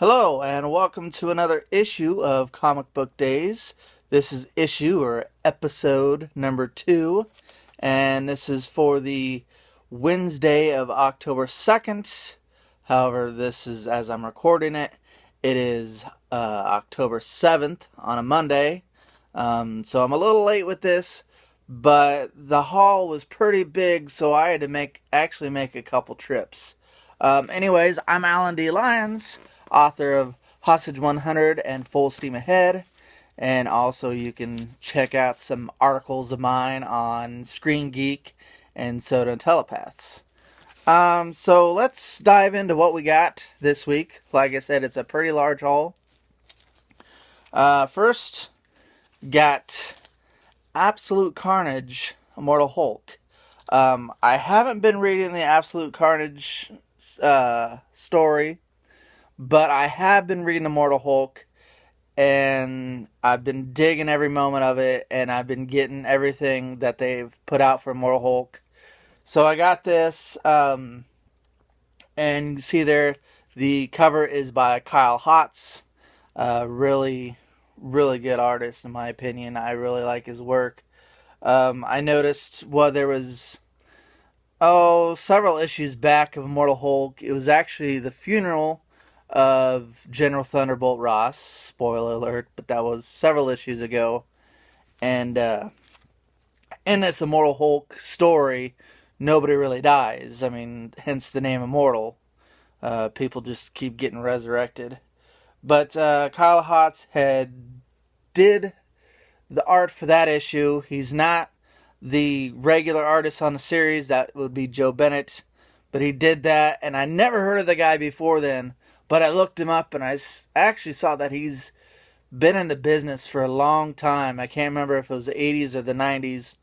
Hello, and welcome to another issue of Comic Book Days. This is issue or episode number 2, and this is for the Wednesday of October 2nd. However, this is as I'm recording it. It is October 7th on a Monday, so I'm a little late with this, but the haul was pretty big, so I had to actually make a couple trips. Anyways, I'm Alan D. Lyons, author of Hostage 100 and Full Steam Ahead. And also you can check out some articles of mine on Screen Geek and Soda and Telepaths. So let's dive into what we got this week. Like I said, it's a pretty large haul. First, got Absolute Carnage, Immortal Hulk. I haven't been reading the Absolute Carnage story, but I have been reading Immortal Hulk, and I've been digging every moment of it, and I've been getting everything that they've put out for Immortal Hulk. So I got this, and you see there, the cover is by Kyle Hotz. Really, really good artist, in my opinion. I really like his work. I noticed, there was several issues back of Immortal Hulk. It was actually the funeral of General Thunderbolt Ross. Spoiler alert, but that was several issues ago. And in this Immortal Hulk story, nobody really dies. I mean, hence the name Immortal. People just keep getting resurrected. But Kyle Hotz did the art for that issue. He's not the regular artist on the series. That would be Joe Bennett. But he did that, and I never heard of the guy before then. But I looked him up, and I actually saw that he's been in the business for a long time. I can't remember if it was the 80s or the 90s.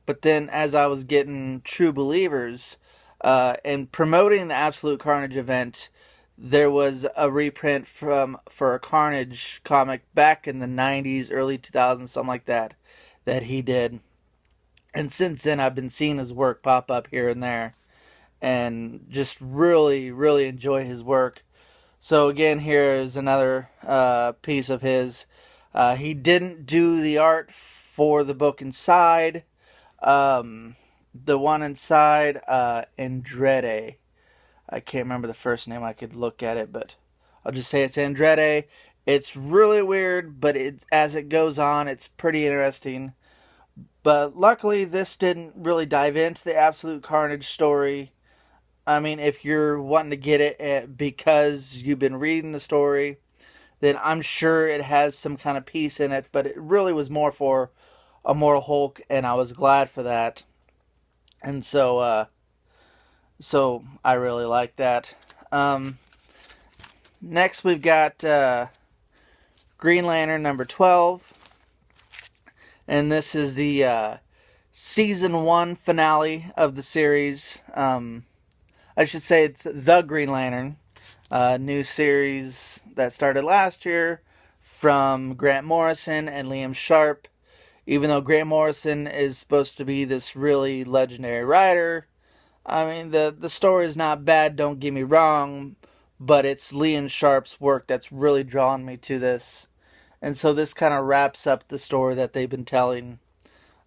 But then as I was getting True Believers and promoting the Absolute Carnage event, there was a reprint for a Carnage comic back in the 90s, early 2000s, something like that he did. And since then, I've been seeing his work pop up here and there, and just really, really enjoy his work. So again, here is another piece of his. He didn't do the art for the book inside. The one inside, Andrette. I can't remember the first name. I could look at it, but I'll just say it's Andrette. It's really weird, but as it goes on, it's pretty interesting. But luckily, this didn't really dive into the Absolute Carnage story. I mean, if you're wanting to get it because you've been reading the story, then I'm sure it has some kind of piece in it. But it really was more for Immortal Hulk, and I was glad for that. And so I really like that. Next, we've got Green Lantern number 12. And this is the season 1 finale of the series. I should say it's The Green Lantern, new series that started last year from Grant Morrison and Liam Sharp. Even though Grant Morrison is supposed to be this really legendary writer, I mean, the story is not bad, don't get me wrong, but it's Liam Sharp's work that's really drawn me to this. And so this kind of wraps up the story that they've been telling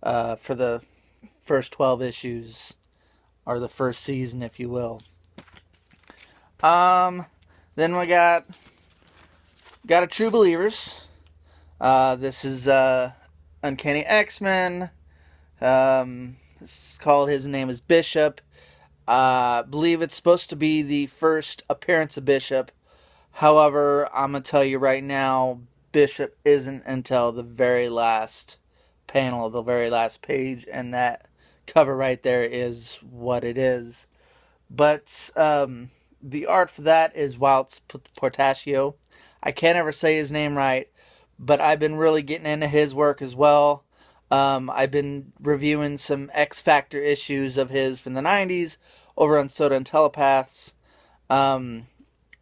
for the first 12 issues, or the first season, if you will. Then we got a True Believers. This is Uncanny X-Men. It's called His Name is Bishop. I believe it's supposed to be the first appearance of Bishop. However, I'm going to tell you right now, Bishop isn't until the very last panel, the very last page, and that cover right there is what it is. But the art for that is Waltz Portacio. I can't ever say his name right, but I've been really getting into his work as well. I've been reviewing some X Factor issues of his from the 90s over on Soda and Telepaths.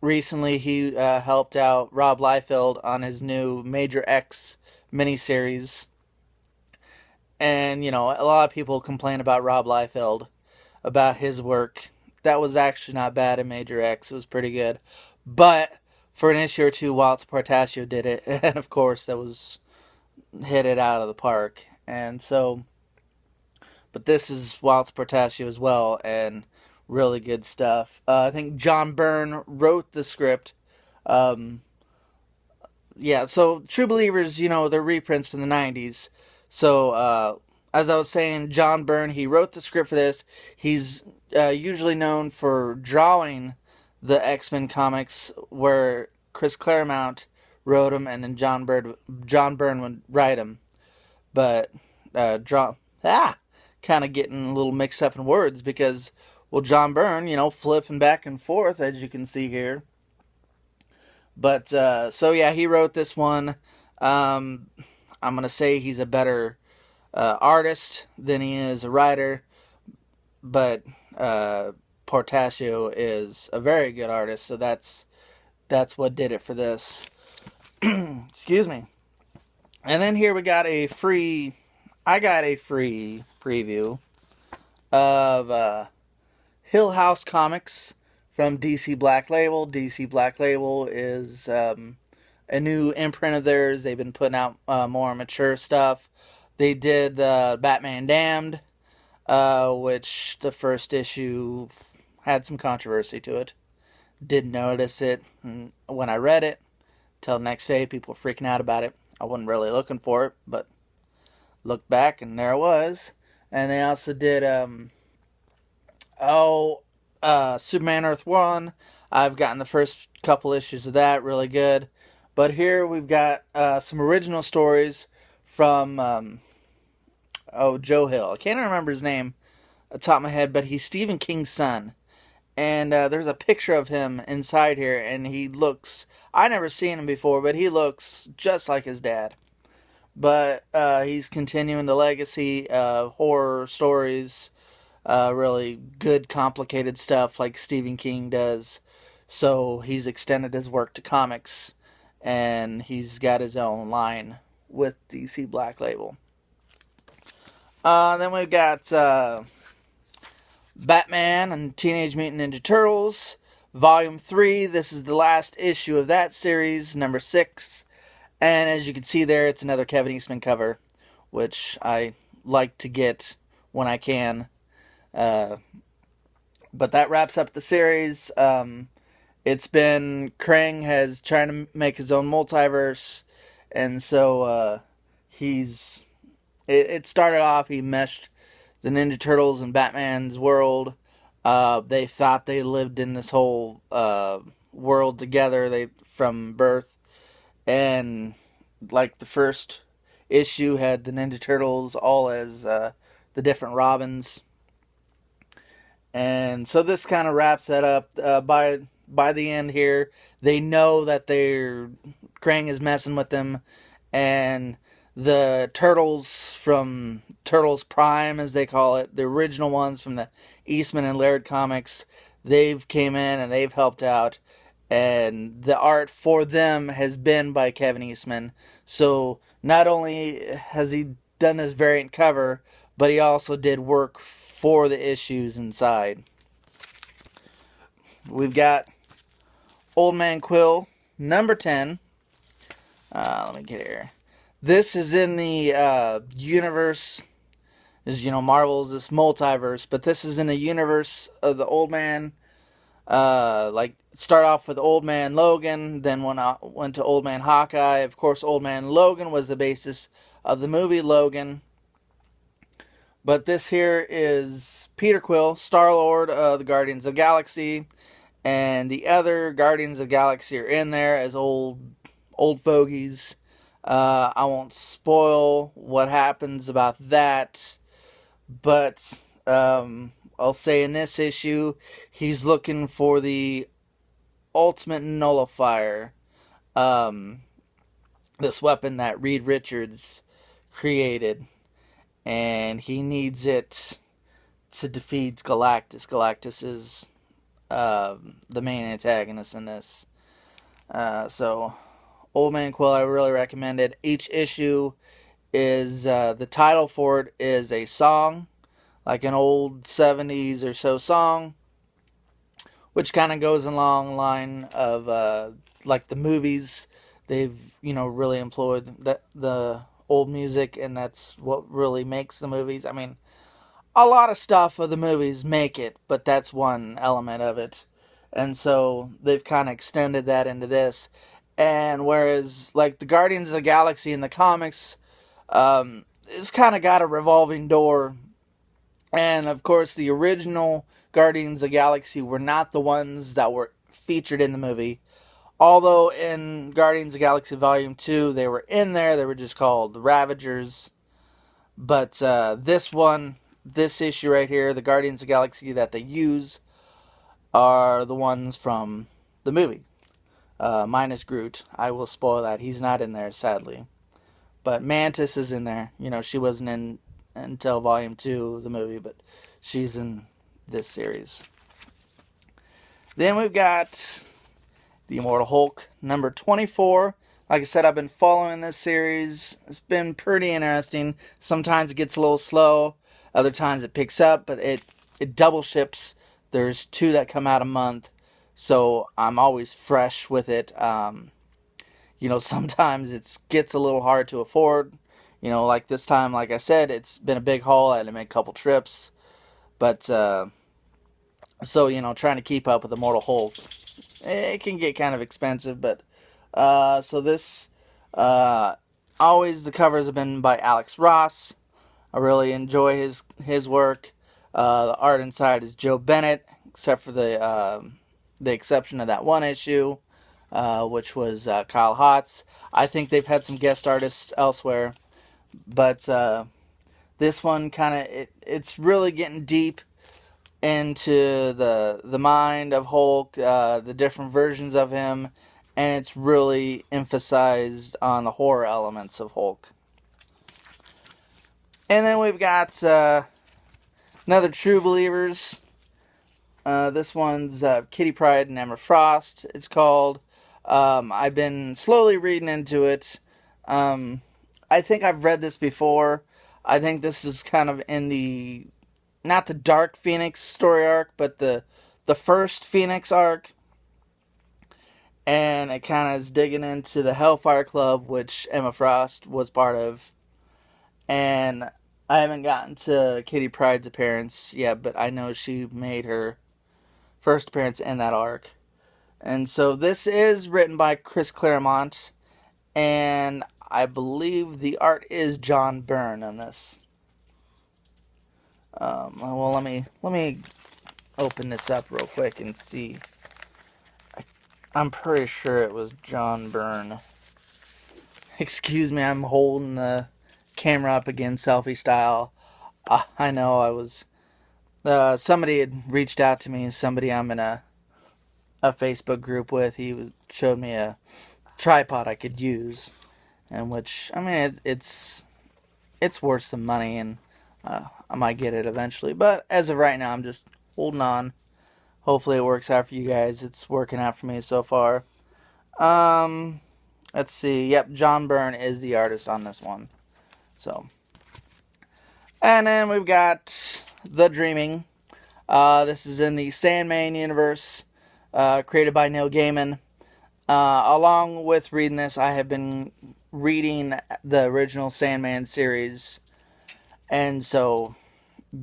Recently, he helped out Rob Liefeld on his new Major X miniseries. And, a lot of people complain about Rob Liefeld, about his work. That was actually not bad in Major X. It was pretty good. But for an issue or two, Waltz Portacio did it, and of course that was hit it out of the park. And so, but this is Waltz Portacio as well, and really good stuff. I think John Byrne wrote the script. Um, yeah, so True Believers, they're reprints from the 90s. So, as I was saying, John Byrne, he wrote the script for this. He's usually known for drawing the X-Men comics, where Chris Claremont wrote them, and then John Byrne would write them. But kind of getting a little mixed up in words because, well, John Byrne, flipping back and forth as you can see here. But so yeah, he wrote this one. I'm gonna say he's a better artist than he is a writer, but Portacio is a very good artist, so that's what did it for this. Excuse me. And then here we got a free. I got a free preview of Hill House Comics from DC Black Label. DC Black Label is a new imprint of theirs. They've been putting out more mature stuff. They did Batman Damned, which the first issue had some controversy to it. Didn't notice it when I read it. Till next day, people were freaking out about it. I wasn't really looking for it, but looked back and there it was. And they also did Superman Earth 1. I've gotten the first couple issues of that, really good. But here we've got some original stories from Joe Hill. I can't remember his name at the top of my head, but he's Stephen King's son. And there's a picture of him inside here, and he looks, I never seen him before, but he looks just like his dad. But he's continuing the legacy of horror stories, really good, complicated stuff like Stephen King does. So he's extended his work to comics, and he's got his own line with DC Black Label. Then we've got Batman and Teenage Mutant Ninja Turtles, Volume 3. This is the last issue of that series, number 6. And as you can see there, it's another Kevin Eastman cover, which I like to get when I can. But that wraps up the series. It's been, Krang has trying to make his own multiverse, and so it started off, he meshed the Ninja Turtles and Batman's world. They thought they lived in this whole world together, from birth. And like the first issue had the Ninja Turtles all as the different Robins. And so this kind of wraps that up. By the end here, they know that Krang is messing with them, and the Turtles from Turtles Prime, as they call it, the original ones from the Eastman and Laird comics, they've came in and they've helped out, and the art for them has been by Kevin Eastman. So not only has he done this variant cover, but he also did work for the issues inside. We've got Old Man Quill, number 10. Let me get here. This is in the universe, as Marvel's this multiverse, but this is in the universe of the Old Man. Start off with Old Man Logan, then went to Old Man Hawkeye. Of course, Old Man Logan was the basis of the movie Logan. But this here is Peter Quill, Star-Lord of the Guardians of the Galaxy, and the other Guardians of the Galaxy are in there as old fogies. I won't spoil what happens about that, but I'll say in this issue, he's looking for the ultimate nullifier, this weapon that Reed Richards created, and he needs it to defeat Galactus. Galactus is the main antagonist in this. So, Old Man Quill, I really recommend it. Each issue is, the title for it is a song, like an old 70s or so song, which kind of goes along the line of like the movies, they've really employed the old music, and that's what really makes the movies. I mean, a lot of stuff of the movies make it, but that's one element of it. And so they've kind of extended that into this. And whereas, like, the Guardians of the Galaxy in the comics, it's kind of got a revolving door. And of course, the original Guardians of the Galaxy were not the ones that were featured in the movie. Although in Guardians of the Galaxy Volume 2, they were in there, they were just called the Ravagers. But this issue right here, the Guardians of the Galaxy that they use, are the ones from the movie. Minus Groot. I will spoil that. He's not in there, sadly. But Mantis is in there. She wasn't in until Volume 2 of the movie, but she's in this series. Then we've got the Immortal Hulk, number 24. Like I said, I've been following this series. It's been pretty interesting. Sometimes it gets a little slow. Other times it picks up, but it double ships. There's 2 that come out a month. So I'm always fresh with it. Sometimes it gets a little hard to afford. Like this time, like I said, it's been a big haul. I had to make a couple trips. But, trying to keep up with Immortal Hulk, it can get kind of expensive. But, so this, always the covers have been by Alex Ross. I really enjoy his work. The art inside is Joe Bennett, except for the exception of that one issue, which was Kyle Hotz. I think they've had some guest artists elsewhere, but this one it's really getting deep into the mind of Hulk, the different versions of him, and it's really emphasized on the horror elements of Hulk. And then we've got another True Believers. This one's Kitty Pryde and Emma Frost, it's called. I've been slowly reading into it. I think I've read this before. I think this is kind of in not the Dark Phoenix story arc, but the first Phoenix arc. And it kind of is digging into the Hellfire Club, which Emma Frost was part of. And I haven't gotten to Kitty Pryde's appearance yet, but I know she made her first appearance in that arc. And so this is written by Chris Claremont, and I believe the art is John Byrne on this. Well, let me open this up real quick and see. I'm pretty sure it was John Byrne. Excuse me, I'm holding the camera up again, selfie style. I know I was. Somebody had reached out to me. Somebody I'm in a Facebook group with. He showed me a tripod I could use, and which it's worth some money, and I might get it eventually. But as of right now, I'm just holding on. Hopefully, it works out for you guys. It's working out for me so far. Let's see. Yep, John Byrne is the artist on this one. So, and then we've got The Dreaming. This is in the Sandman universe, created by Neil Gaiman. Along with reading this, I have been reading the original Sandman series, and so,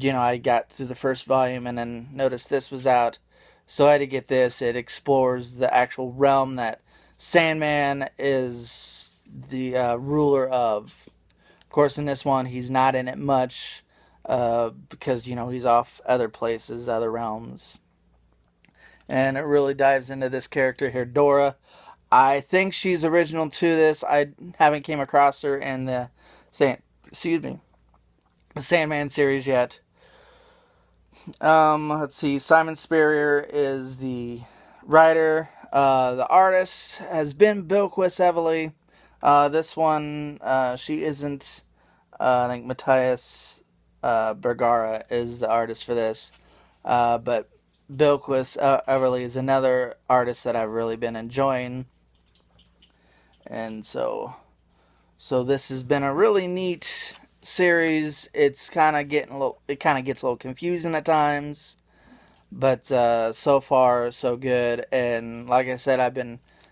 I got through the first volume and then noticed this was out, so I had to get this. It explores the actual realm that Sandman is the ruler of. Of course, in this one, he's not in it much, because, he's off other places, other realms. And it really dives into this character here, Dora. I think she's original to this. I haven't came across her in the Sandman series yet. Let's see. Simon Spurrier is the writer. The artist has been Bilquis Evely. This one, she isn't. I think Matthias Bergara is the artist for this. But Bilquis Everly is another artist that I've really been enjoying. And so this has been a really neat series. It's kind of gets a little confusing at times, but so far so good. And like I said, I've been